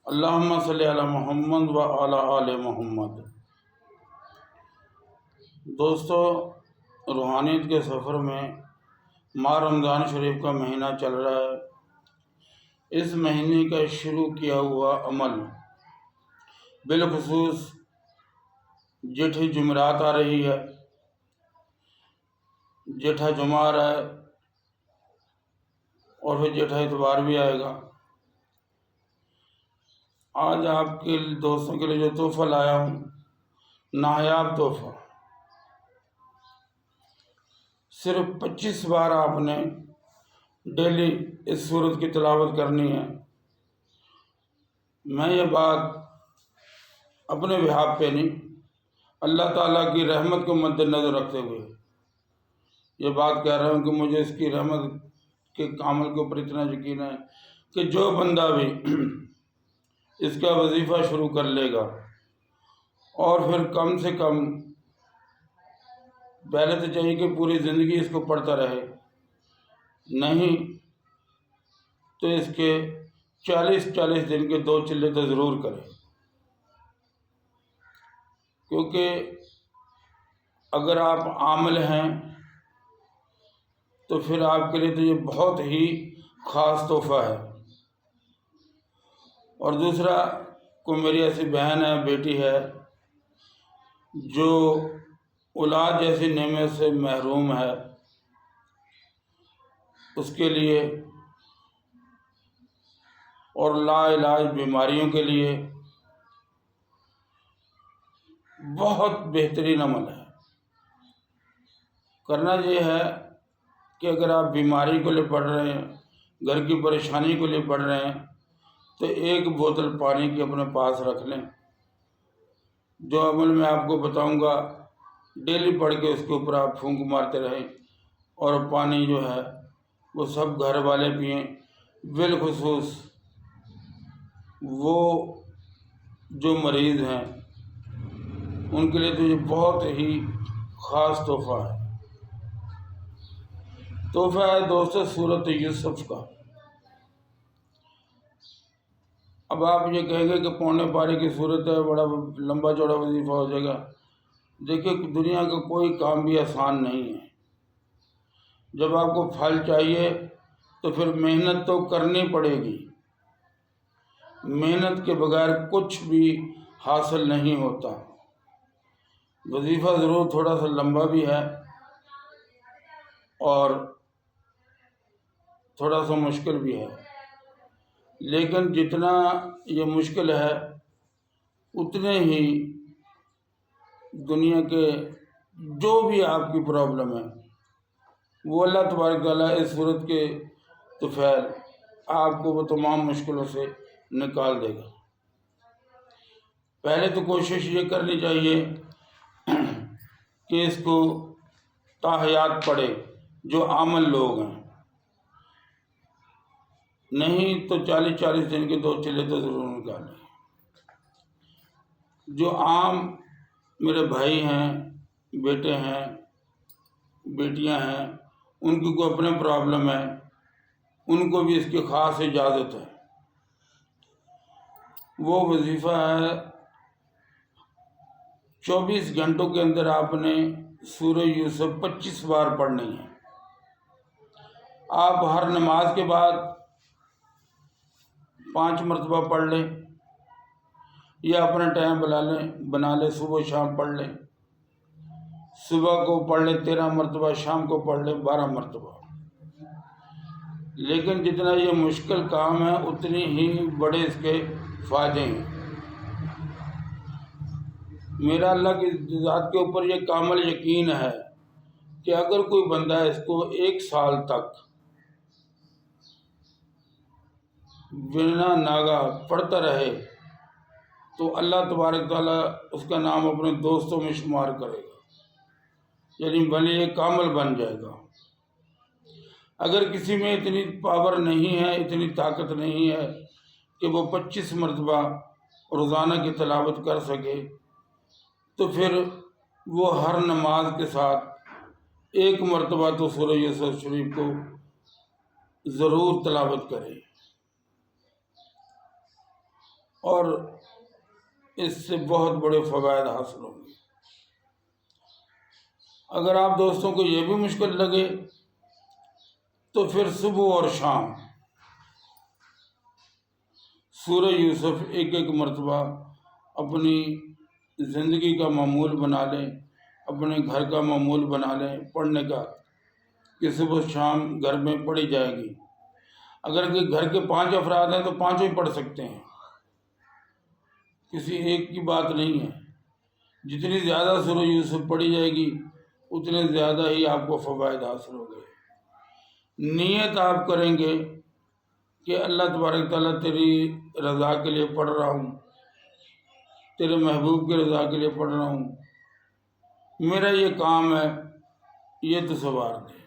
اللہم صلی علی محمد و علی آل محمد۔ دوستو، روحانیت کے سفر میں ماہ رمضان شریف کا مہینہ چل رہا ہے۔ اس مہینے کا شروع کیا ہوا عمل بالخصوص جیٹھی جمعرات آ رہی ہے، جیٹھا جمعہ آ رہا ہے اور پھر جیٹھا اتوار بھی آئے گا۔ آج آپ کے دوستوں کے لیے جو تحفہ لایا ہوں، نایاب تحفہ، صرف 25 بار آپ نے ڈیلی اس سورت کی تلاوت کرنی ہے۔ میں یہ بات اپنے بہاف پہ نہیں، اللہ تعالیٰ کی رحمت کو مد نظر رکھتے ہوئے یہ بات کہہ رہا ہوں کہ مجھے اس کی رحمت کے عمل کے اوپر اتنا یقین ہے کہ جو بندہ بھی اس کا وظیفہ شروع کر لے گا اور پھر کم سے کم پہلے تو چاہیے کہ پوری زندگی اس کو پڑھتا رہے، نہیں تو اس کے 40 دن کے 2 چلے تو ضرور کرے، کیونکہ اگر آپ عامل ہیں تو پھر آپ کے لیے تو یہ بہت ہی خاص تحفہ ہے۔ اور دوسرا، کوئی میری ایسی بہن ہے، بیٹی ہے جو اولاد جیسی نعمت سے محروم ہے، اس کے لیے اور لا علاج بیماریوں کے لیے بہت بہترین عمل ہے۔ کرنا یہ ہے کہ اگر آپ بیماری کو لیے پڑھ رہے ہیں، گھر کی پریشانی کو لیے پڑھ رہے ہیں، تو 1 بوتل پانی کی اپنے پاس رکھ لیں۔ جو عمل میں آپ کو بتاؤں گا ڈیلی پڑھ کے اس کے اوپر آپ پھونک مارتے رہیں، اور پانی جو ہے وہ سب گھر والے پئیں، بالخصوص وہ جو مریض ہیں ان کے لیے تو یہ بہت ہی خاص تحفہ ہے۔ تحفہ ہے دوستو سورۃ یوسف کا۔ اب آپ یہ کہیں گے کہ پونے پارے کی صورت ہے، بڑا لمبا چوڑا وظیفہ ہو جائے گا۔ دیکھیں، دنیا کا کوئی کام بھی آسان نہیں ہے۔ جب آپ کو پھل چاہیے تو پھر محنت تو کرنی پڑے گی۔ محنت کے بغیر کچھ بھی حاصل نہیں ہوتا۔ وظیفہ ضرور تھوڑا سا لمبا بھی ہے اور تھوڑا سا مشکل بھی ہے، لیکن جتنا یہ مشکل ہے اتنے ہی دنیا کے جو بھی آپ کی پرابلم ہے وہ اللہ تبارک تعالیٰ اس صورت کے توفیل آپ کو وہ تمام مشکلوں سے نکال دے گا۔ پہلے تو کوشش یہ کرنی چاہیے کہ اس کو تاحیات پڑھے جو عامل لوگ ہیں، نہیں تو 40 دن کے 2 چلے تو ضرور نکالیں۔ جو عام میرے بھائی ہیں، بیٹے ہیں، بیٹیاں ہیں، ان کی کوئی اپنے پرابلم ہے، ان کو بھی اس کی خاص اجازت ہے۔ وہ وظیفہ ہے 24 گھنٹوں کے اندر آپ نے سورہ یوسف 25 بار پڑھنی ہے۔ آپ ہر نماز کے بعد 5 مرتبہ پڑھ لیں یا اپنا ٹائم بنا لیں، صبح شام پڑھ لیں۔ صبح کو پڑھ لیں 13 مرتبہ، شام کو پڑھ لیں 12 مرتبہ۔ لیکن جتنا یہ مشکل کام ہے اتنی ہی بڑے اس کے فائدے ہیں۔ میرا اللہ کی ذات کے اوپر یہ کامل یقین ہے کہ اگر کوئی بندہ اس کو 1 سال تک بنا ناگہ پڑھتا رہے تو اللہ تبارک تعالیٰ اس کا نام اپنے دوستوں میں شمار کرے گا، یعنی ولی کامل بن جائے گا۔ اگر کسی میں اتنی پاور نہیں ہے، اتنی طاقت نہیں ہے کہ وہ 25 مرتبہ روزانہ کی تلاوت کر سکے، تو پھر وہ ہر نماز کے ساتھ 1 مرتبہ تو سورہ یوسف شریف کو ضرور تلاوت کرے۔ اور اس سے بہت بڑے فوائد حاصل ہوں گے۔ اگر آپ دوستوں کو یہ بھی مشکل لگے تو پھر صبح اور شام سورہ یوسف ایک ایک مرتبہ اپنی زندگی کا معمول بنا لیں، اپنے گھر کا معمول بنا لیں پڑھنے کا، کہ صبح شام گھر میں پڑھی جائے گی۔ اگر کہ گھر کے 5 افراد ہیں تو 5 ہی پڑھ سکتے ہیں، کسی ایک کی بات نہیں ہے۔ جتنی زیادہ سورہ یوسف پڑھی جائے گی اتنے زیادہ ہی آپ کو فوائد حاصل ہو گئے۔ نیت آپ کریں گے کہ اللہ تبارک تعالیٰ تیری رضا کے لیے پڑھ رہا ہوں، تیرے محبوب کی رضا کے لیے پڑھ رہا ہوں، میرا یہ کام ہے، یہ تو سوار دے۔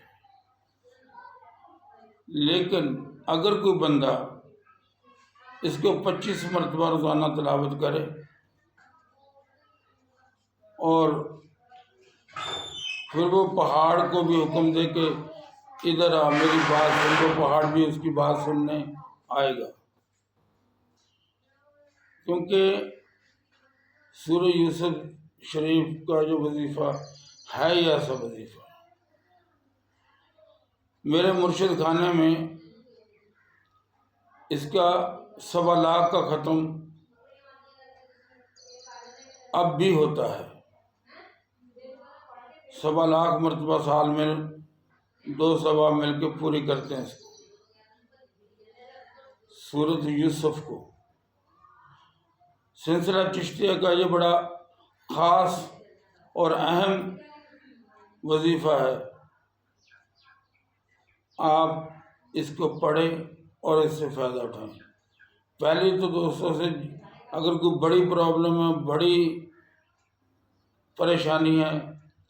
لیکن اگر کوئی بندہ اس کو 25 مرتبہ روزانہ تلاوت کرے اور پھر وہ پہاڑ کو بھی حکم دے کہ ادھر آ میری بات سن، تو پہاڑ بھی اس کی بات سننے آئے گا، کیونکہ سورہ یوسف شریف کا جو وظیفہ ہے یہ ایسا وظیفہ ہے۔ میرے مرشد خانے میں اس کا 1.25 لاکھ کا ختم اب بھی ہوتا ہے۔ 1.25 لاکھ مرتبہ سال میں 2 سوا مل کے پوری کرتے ہیں اس کو، سورۃ یوسف کو۔ سلسلہ چشتیہ کا یہ بڑا خاص اور اہم وظیفہ ہے، آپ اس کو پڑھیں اور اس سے فائدہ اٹھائیں۔ پہلے تو دوستوں سے اگر کوئی بڑی پرابلم ہے، بڑی پریشانی ہے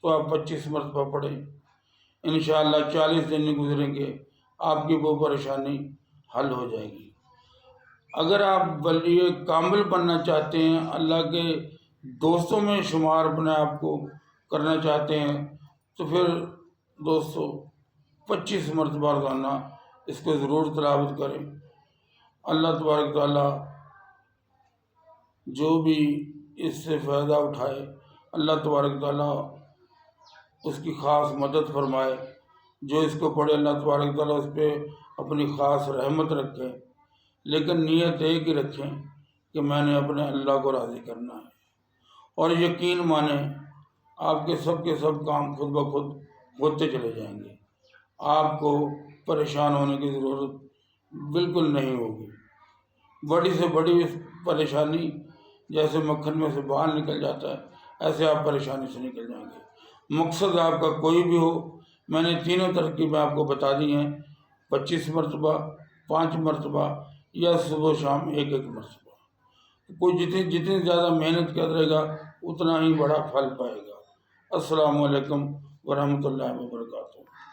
تو آپ 25 مرتبہ پڑھیں، انشاءاللہ 40 دن نہیں گزریں گے آپ کی وہ پریشانی حل ہو جائے گی۔ اگر آپ ولی کامل بننا چاہتے ہیں، اللہ کے دوستوں میں شمار اپنے آپ کو کرنا چاہتے ہیں، تو پھر دوستو 25 مرتبہ روزانہ اس کو ضرور تلاوت کریں۔ اللہ تبارک تعالیٰ جو بھی اس سے فائدہ اٹھائے، اللہ تبارک تعالیٰ اس کی خاص مدد فرمائے۔ جو اس کو پڑھے اللہ تبارک تعالیٰ اس پہ اپنی خاص رحمت رکھے، لیکن نیت ایک ہی رکھیں کہ میں نے اپنے اللہ کو راضی کرنا ہے، اور یقین مانیں آپ کے سب کام خود بخود ہوتے چلے جائیں گے، آپ کو پریشان ہونے کی ضرورت بالکل نہیں ہوگی۔ بڑی سے بڑی پریشانی جیسے مکھن میں سے باہر نکل جاتا ہے، ایسے آپ پریشانی سے نکل جائیں گے۔ مقصد آپ کا کوئی بھی ہو، میں نے تینوں ترکیبیں آپ کو بتا دی ہیں، 25 مرتبہ، 5 مرتبہ یا صبح شام ایک مرتبہ۔ کوئی جتنی زیادہ محنت کرے گا اتنا ہی بڑا پھل پائے گا۔ السلام علیکم ورحمۃ اللہ وبرکاتہ۔